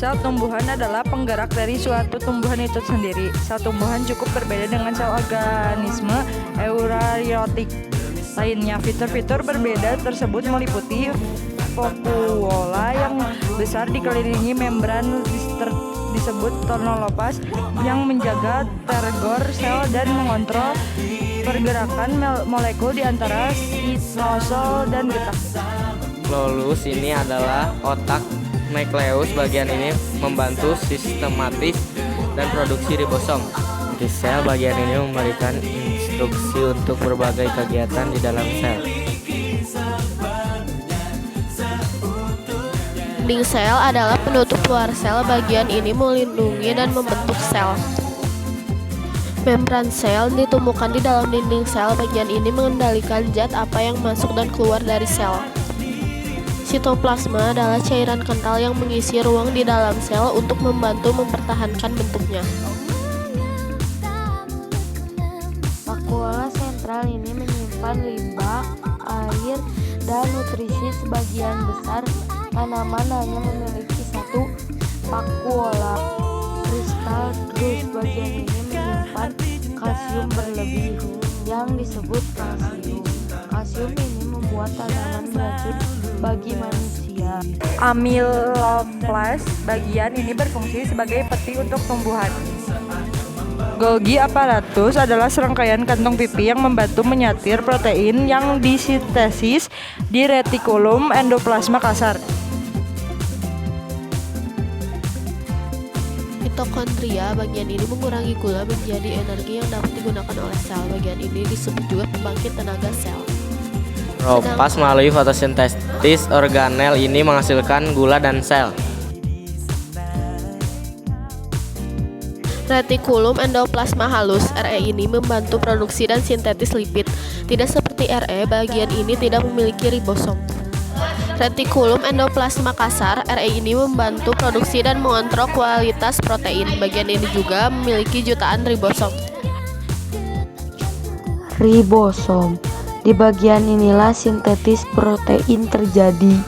Sel tumbuhan adalah penggerak dari suatu tumbuhan itu sendiri. Sel tumbuhan cukup berbeda dengan sel organisme eukariotik lainnya. Fitur-fitur berbeda tersebut meliputi vakuola yang besar dikelilingi membran disebut tonolopas yang menjaga tergor sel dan mengontrol pergerakan molekul di antara sitosol dan getah. Lolus ini adalah otak nukleus. Bagian ini membantu sistematis dan produksi ribosom. Di sel, bagian ini memberikan instruksi untuk berbagai kegiatan di dalam sel. Dinding sel adalah penutup luar sel. Bagian ini melindungi dan membentuk sel. Membran sel ditemukan di dalam dinding sel. Bagian ini mengendalikan zat apa yang masuk dan keluar dari sel. Sitoplasma adalah cairan kental yang mengisi ruang di dalam sel untuk membantu mempertahankan bentuknya. Vakuola sentral ini menyimpan limbah, air, dan nutrisi. Sebagian besar tanaman hanya memiliki satu vakuola kristal. Terus bagian ini menyimpan kalsium berlebih yang disebut kalsium. Kalsium ini membuat tanaman beracun bagi manusia. Amyloplas bagian ini berfungsi sebagai peti untuk tumbuhan. Golgi apparatus adalah serangkaian kantong pipi yang membantu menyatir protein yang disintesis di retikulum endoplasma kasar. Mitokondria bagian ini mengurangi gula menjadi energi yang dapat digunakan oleh sel. Bagian ini disebut juga pembangkit tenaga sel. Propas melalui fotosintesis organel ini menghasilkan gula dan sel. Retikulum endoplasma halus (RE) ini membantu produksi dan sintetis lipid. Tidak seperti RE, bagian ini tidak memiliki ribosom. Retikulum endoplasma kasar (RE) ini membantu produksi dan mengontrol kualitas protein. Bagian ini juga memiliki jutaan ribosom. Ribosom. Di bagian inilah sintetis protein terjadi.